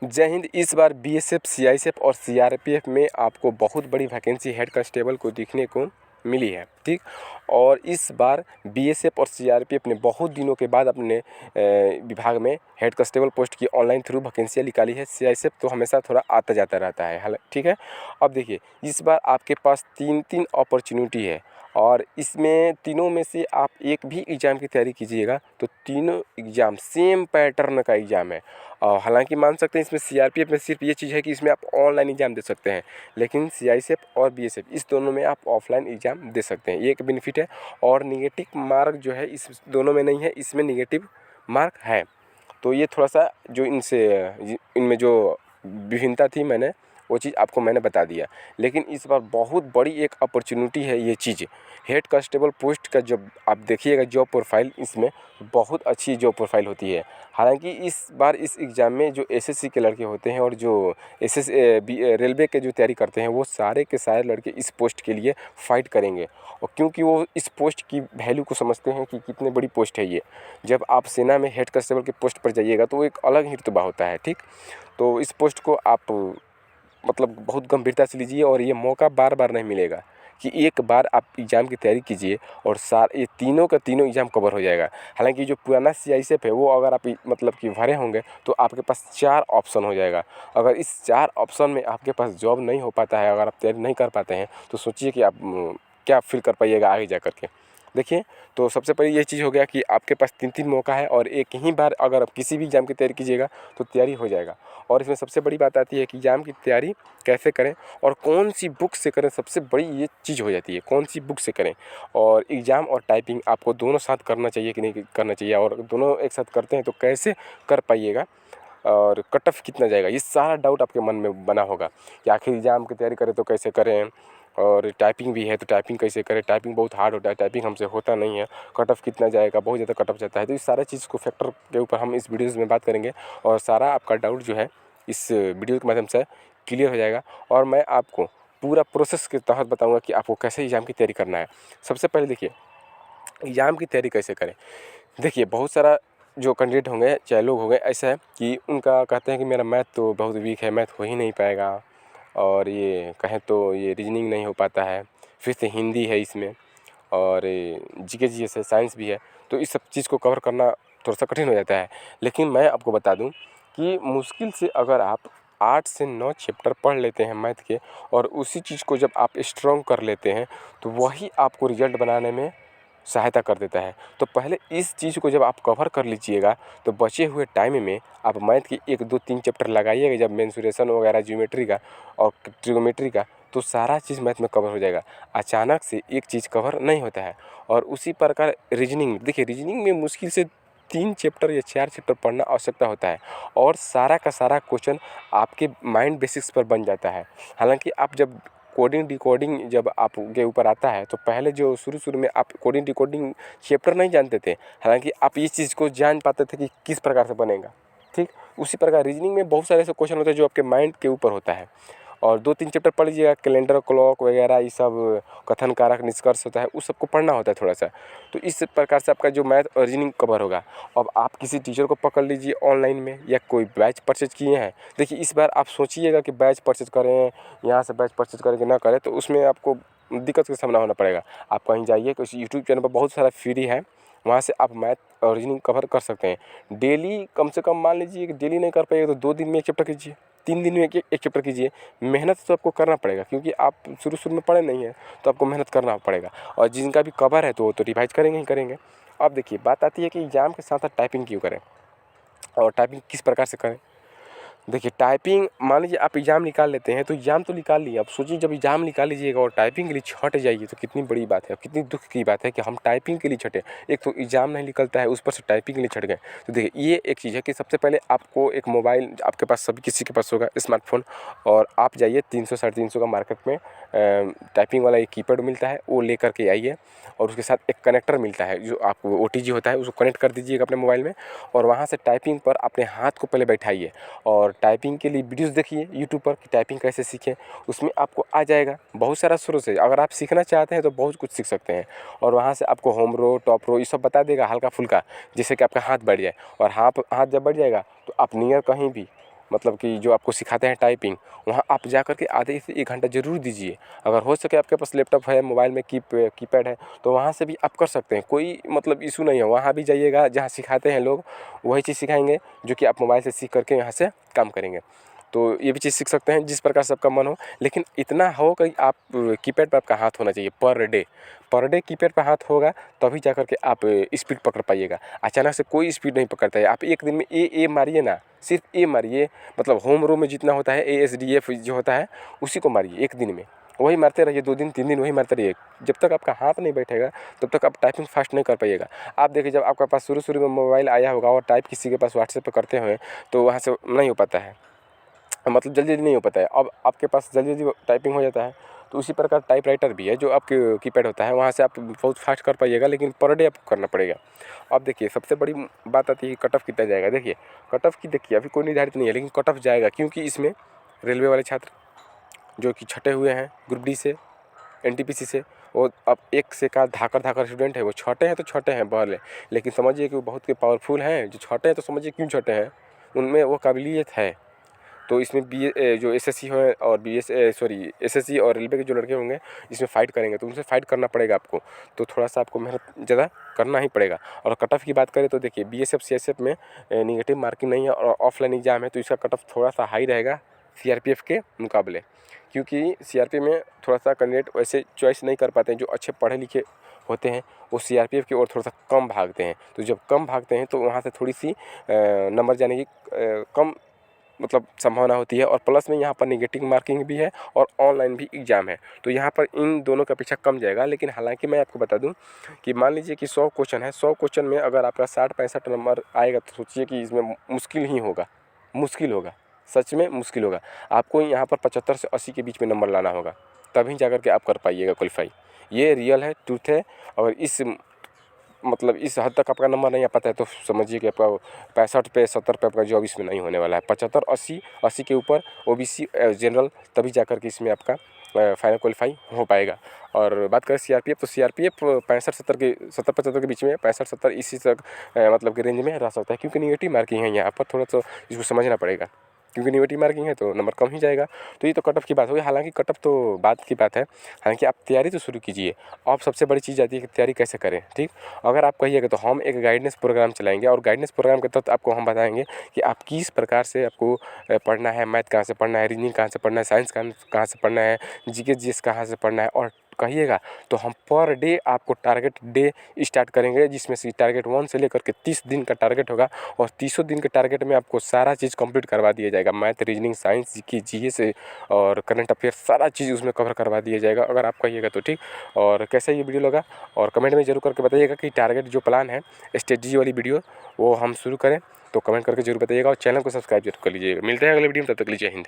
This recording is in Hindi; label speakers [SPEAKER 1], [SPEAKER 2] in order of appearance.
[SPEAKER 1] जय हिंद। इस बार बीएसएफ, सीआईएसएफ और सीआरपीएफ में आपको बहुत बड़ी वैकेंसी हेड कांस्टेबल को देखने को मिली है, ठीक। और इस बार बीएसएफ और सीआरपीएफ ने बहुत दिनों के बाद अपने विभाग में हेड कांस्टेबल पोस्ट की ऑनलाइन थ्रू वैकेंसियाँ निकाली है। सीआईएसएफ तो हमेशा थोड़ा आता जाता रहता है, ठीक है। अब देखिए, इस बार आपके पास तीन तीन अपॉर्चुनिटी है और इसमें तीनों में से आप एक भी एग्ज़ाम की तैयारी कीजिएगा तो तीनों एग्ज़ाम सेम पैटर्न का एग्ज़ाम है। हालांकि मान सकते हैं इसमें सीआरपीएफ में सिर्फ ये चीज़ है कि इसमें आप ऑनलाइन एग्ज़ाम दे सकते हैं, लेकिन सीआईएसएफ और बीएसएफ इस दोनों में आप ऑफलाइन एग्ज़ाम दे सकते हैं। ये एक बेनिफिट है। और निगेटिव मार्क जो है इस दोनों में नहीं है, इसमें निगेटिव मार्क है। तो ये थोड़ा सा जो इनमें जो विभिन्नता थी वो चीज़ आपको मैंने बता दिया। लेकिन इस बार बहुत बड़ी एक अपॉर्चुनिटी है ये चीज़। हेड कांस्टेबल पोस्ट का जब आप देखिएगा जॉब प्रोफाइल, इसमें बहुत अच्छी जॉब प्रोफाइल होती है। हालांकि इस बार इस एग्ज़ाम में जो एसएससी के लड़के होते हैं और जो रेलवे के जो तैयारी करते हैं वो सारे के सारे लड़के इस पोस्ट के लिए फ़ाइट करेंगे। और क्योंकि वो इस पोस्ट की वैल्यू को समझते हैं कि कितने बड़ी पोस्ट है ये। जब आप सेना में हेड कांस्टेबल के पोस्ट पर जाइएगा तो एक अलग ही रुतबा होता है, ठीक। तो इस पोस्ट को आप मतलब बहुत गंभीरता से लीजिए और ये मौका बार बार नहीं मिलेगा कि एक बार आप एग्ज़ाम की तैयारी कीजिए और ये तीनों का तीनों एग्ज़ाम कवर हो जाएगा। हालांकि जो पुराना सीआईएसएफ है वो अगर आप मतलब कि भरे होंगे तो आपके पास 4 ऑप्शन हो जाएगा। अगर इस 4 ऑप्शन में आपके पास जॉब नहीं हो पाता है, अगर आप तैयारी नहीं कर पाते हैं तो सोचिए कि आप क्या फील कर पाइएगा आगे जा कर के। देखिए, तो सबसे पहले ये चीज़ हो गया कि आपके पास 3-3 मौका है और एक ही बार अगर आप किसी भी एग्ज़ाम की तैयारी कीजिएगा तो तैयारी हो जाएगा। और इसमें सबसे बड़ी बात आती है कि एग्ज़ाम की तैयारी कैसे करें और कौन सी बुक से करें, सबसे बड़ी ये चीज़ हो जाती है, कौन सी बुक से करें। और एग्ज़ाम और टाइपिंग आपको दोनों साथ करना चाहिए कि नहीं करना चाहिए, और दोनों एक साथ करते हैं तो कैसे कर पाइएगा और कट ऑफ कितना जाएगा, ये सारा डाउट आपके मन में बना होगा कि आखिर एग्ज़ाम की तैयारी करें तो कैसे करें। और टाइपिंग भी है तो टाइपिंग कैसे करें, टाइपिंग बहुत हार्ड होता है, टाइपिंग हमसे होता नहीं है, कट ऑफ कितना जाएगा, बहुत ज़्यादा कट ऑफ जाता है। तो इस सारे चीज़ को फैक्टर के ऊपर हम इस वीडियोज़ में बात करेंगे और सारा आपका डाउट जो है इस वीडियो के माध्यम से क्लियर हो जाएगा। और मैं आपको पूरा प्रोसेस के तहत बताऊँगा कि आपको कैसे एग्ज़ाम की तैयारी करना है। सबसे पहले देखिए, एग्ज़ाम की तैयारी कैसे करें। देखिए, बहुत सारा जो कैंडिडेट होंगे, चाहे लोग होंगे, ऐसा है कि उनका कहते हैं कि मेरा मैथ तो बहुत वीक है, मैथ हो ही नहीं पाएगा, और ये कहें तो ये रीजनिंग नहीं हो पाता है, फिर से हिंदी है इसमें, और जीके जीएस है, साइंस भी है। तो इस सब चीज़ को कवर करना थोड़ा सा कठिन हो जाता है। लेकिन मैं आपको बता दूं कि मुश्किल से अगर आप 8 से 9 चैप्टर पढ़ लेते हैं मैथ के और उसी चीज़ को जब आप स्ट्रॉन्ग कर लेते हैं तो वही आपको रिजल्ट बनाने में सहायता कर देता है। तो पहले इस चीज़ को जब आप कवर कर लीजिएगा तो बचे हुए टाइम में आप मैथ की 1, 2, 3 चैप्टर लगाइएगा, जब मेंसुरेशन वगैरह ज्योमेट्री का और ट्रिगोमेट्री का, तो सारा चीज़ मैथ में कवर हो जाएगा। अचानक से एक चीज़ कवर नहीं होता है। और उसी प्रकार रीजनिंग, देखिए रीजनिंग में मुश्किल से 3 चैप्टर या 4 चैप्टर पढ़ना आवश्यकता होता है और सारा का सारा क्वेश्चन आपके माइंड बेसिक्स पर बन जाता है। हालांकि आप जब कोडिंग डिकोडिंग जब आपके ऊपर आता है तो पहले जो शुरू में आप कोडिंग डिकोडिंग चैप्टर नहीं जानते थे, हालांकि आप इस चीज़ को जान पाते थे कि किस प्रकार से बनेगा, ठीक। उसी प्रकार रीजनिंग में बहुत सारे ऐसे क्वेश्चन होते हैं जो आपके माइंड के ऊपर होता है। और 2-3 चैप्टर पढ़ लीजिएगा, कैलेंडर क्लॉक वगैरह, ये सब कथन कारक निष्कर्ष होता है, उस सबको पढ़ना होता है थोड़ा सा। तो इस प्रकार से आपका जो मैथ और रीजनिंग कवर होगा। अब आप किसी टीचर को पकड़ लीजिए ऑनलाइन में, या कोई बैच परचेज किए हैं। देखिए, इस बार आप सोचिएगा कि बैच परचेज करें, यहाँ से बैच परचेज करें कि ना करें, तो उसमें आपको दिक्कत का सामना होना पड़ेगा। आप कहीं जाइए, किसी यूट्यूब चैनल पर बहुत सारा फ्री है, वहाँ से आप मैथ और रीजनिंग कवर कर सकते हैं। डेली कम से कम मान लीजिए कि डेली नहीं कर पाइएगा तो 2 दिन में 1 चैप्टर कीजिए, 3 दिन में एक चैप्टर कीजिए। मेहनत तो आपको करना पड़ेगा क्योंकि आप शुरू में पढ़े नहीं हैं, तो आपको मेहनत करना पड़ेगा। और जिनका भी कवर है तो वो तो रिवाइज करेंगे ही करेंगे। अब देखिए, बात आती है कि एग्ज़ाम के साथ साथ टाइपिंग क्यों करें और टाइपिंग किस प्रकार से करें। देखिए, टाइपिंग मान लीजिए आप एग्ज़ाम निकाल लेते हैं तो एग्ज़ाम तो निकाल लिए, अब सोचिए जब एग्ज़ाम निकाल लीजिएगा और टाइपिंग के लिए छँट जाइए तो कितनी बड़ी बात है, कितनी दुख की बात है कि हम टाइपिंग के लिए छँटे। एक तो एग्ज़ाम नहीं निकलता है, उस पर से टाइपिंग के लिए छँट गए। तो देखिए, ये एक चीज़ है कि सबसे पहले आपको एक मोबाइल, आपके पास सभी किसी के पास होगा स्मार्टफ़ोन, और आप जाइए 300 साढ़े 300 का मार्केट में टाइपिंग वाला एक कीपैड मिलता है, वो लेकर के आइए। और उसके साथ एक कनेक्टर मिलता है जो आपको ओटीजी होता है, उसको कनेक्ट कर दीजिएगा अपने मोबाइल में, और वहाँ से टाइपिंग पर अपने हाथ को पहले बैठाइए और टाइपिंग के लिए वीडियोस देखिए यूट्यूब पर कि टाइपिंग कैसे सीखें। उसमें आपको आ जाएगा बहुत सारा सोर्स है, अगर आप सीखना चाहते हैं तो बहुत कुछ सीख सकते हैं। और वहाँ से आपको होम रो, टॉप रो, ये सब बता देगा हल्का फुल्का, जिससे कि आपका हाथ बढ़ जाए। और हाथ जब बढ़ जाएगा तो आप नियर कहीं भी मतलब कि जो आपको सिखाते हैं टाइपिंग, वहाँ आप जा कर के आधे से 1 घंटा ज़रूर दीजिए। अगर हो सके आपके पास लैपटॉप है, मोबाइल में कीपैड है, तो वहाँ से भी आप कर सकते हैं, कोई मतलब इशू नहीं है। वहाँ भी जाइएगा, जहाँ सिखाते हैं लोग वही चीज़ सिखाएंगे जो कि आप मोबाइल से सीख करके यहाँ से काम करेंगे। तो ये भी चीज़ सीख सकते हैं जिस प्रकार से आपका मन हो, लेकिन इतना हो कि आप कीपैड पर आपका हाथ होना चाहिए पर डे कीपैड पर हाथ होगा, तभी जा कर के आप स्पीड पकड़ पाइएगा। अचानक से कोई स्पीड नहीं पकड़ता है। आप एक दिन में ए मारिए ना, सिर्फ ए मारिए, मतलब होम रो में जितना होता है ASDF जो होता है उसी को मारिए एक दिन में। वही मारते रहिए 2 दिन 3 दिन वही मारते रहिए। जब तक आपका हाथ नहीं बैठेगा तब तक आप टाइपिंग फास्ट नहीं कर पाइएगा। आप देखिए, जब आपके पास शुरू में मोबाइल आया होगा और टाइप किसी के पास व्हाट्सएप पर करते हुए, तो वहाँ से नहीं हो पाता है, मतलब जल्दी नहीं हो पाता है। अब आपके पास जल्दी टाइपिंग हो जाता है। तो उसी प्रकार टाइपराइटर भी है जो आपके कीपैड होता है, वहाँ से आप बहुत फास्ट कर पाइएगा, लेकिन पर डे आपको करना पड़ेगा। अब देखिए, सबसे बड़ी बात आती है कट ऑफ कितना जाएगा। देखिए कट ऑफ की देखिए अभी कोई निर्धारित नहीं है, लेकिन कट ऑफ जाएगा, क्योंकि इसमें रेलवे वाले छात्र जो कि छटे हुए हैं ग्रुप डी से, NTPC से, वो अब एक से का धाकर स्टूडेंट है, वो छटे हैं तो छटे हैं भले, लेकिन समझिए कि वो बहुत के पावरफुल हैं। जो छटे हैं तो समझिए क्यों छटे हैं, उनमें वो काबिलियत है। तो इसमें जो SSC है और SSC और रेलवे के जो लड़के होंगे इसमें फ़ाइट करेंगे, तो उनसे फ़ाइट करना पड़ेगा आपको। तो थोड़ा सा आपको मेहनत ज़्यादा करना ही पड़ेगा। और कट ऑफ की बात करें तो देखिए BSF CSF में नेगेटिव मार्किंग नहीं है और ऑफलाइन एग्जाम है, तो इसका कट ऑफ थोड़ा सा हाई रहेगा CRPF के मुकाबले, क्योंकि CRPF में थोड़ा सा कैंडिडेट वैसे चॉइस नहीं कर पाते हैं। जो अच्छे पढ़े लिखे होते हैं वो CRPF की ओर थोड़ा सा कम भागते हैं। तो जब कम भागते हैं तो वहाँ से थोड़ी सी नंबर जाने की कम मतलब संभावना होती है। और प्लस में यहाँ पर नेगेटिव मार्किंग भी है और ऑनलाइन भी एग्ज़ाम है, तो यहाँ पर इन दोनों का अपेक्षा कम जाएगा। लेकिन हालांकि मैं आपको बता दूं कि मान लीजिए कि 100 क्वेश्चन है, 100 क्वेश्चन में अगर आपका 60-65 नंबर आएगा, तो सोचिए कि इसमें मुश्किल ही होगा, मुश्किल होगा, सच में मुश्किल होगा। आपको यहाँ पर 75 से 80 के बीच में नंबर लाना होगा, तभी जा कर के आप कर पाइएगा क्वालिफाई। ये रियल है, ट्रूथ है। और इस मतलब इस हद तक आपका नंबर नहीं आ पाता है तो समझिए कि आपका 65 पे 70 पे आपका जॉब इसमें नहीं होने वाला है। 75 80 के ऊपर OBC जनरल, तभी जाकर के इसमें आपका फाइनल क्वालिफाई हो पाएगा। और बात करें CRPF, तो CRPF 65-70 के 70-75 के बीच में 65-70 इसी तक मतलब के रेंज में रह सकता है, क्योंकि नेगेटिव मार्किंग है यहाँ पर। थोड़ा सा इसको समझना पड़ेगा, क्योंकि नेगेटिव मार्किंग है तो नंबर कम ही जाएगा। तो ये तो कट ऑफ की बात होगी। हालांकि कट ऑफ तो बात की बात है, हालांकि आप तैयारी तो शुरू कीजिए। अब सबसे बड़ी चीज़ आती है कि तैयारी कैसे करें। ठीक, अगर आप कहिएगा तो हम एक गाइडेंस प्रोग्राम चलाएंगे, और गाइडेंस प्रोग्राम के तहत आपको हम बताएंगे कि आप किस प्रकार से आपको पढ़ना है, मैथ कहाँ से पढ़ना है, रीजनिंग कहाँ से पढ़ना है, साइंस कहाँ से पढ़ना है, GK GS कहाँ से पढ़ना है। और कहिएगा तो हम पर डे आपको टारगेट डे स्टार्ट करेंगे, जिसमें से टारगेट 1 से लेकर के 30 दिन का टारगेट होगा। और 30 दिन के टारगेट में आपको सारा चीज़ कंप्लीट करवा दिया जाएगा। मैथ, रीजनिंग, साइंस की GS और करंट अफेयर सारा चीज़ उसमें कवर करवा दिया जाएगा, अगर आप कहिएगा तो। ठीक, और कैसा ये वीडियो लगा और कमेंट में जरूर करके बताइएगा कि टारगेट जो प्लान है स्ट्रेटजी वाली वीडियो वो हम शुरू करें, तो कमेंट करके जरूर बताइएगा। और चैनल को सब्सक्राइब जरूर कर लीजिएगा। मिलते हैं अगले वीडियो में, तब तक के लिए जय हिंद।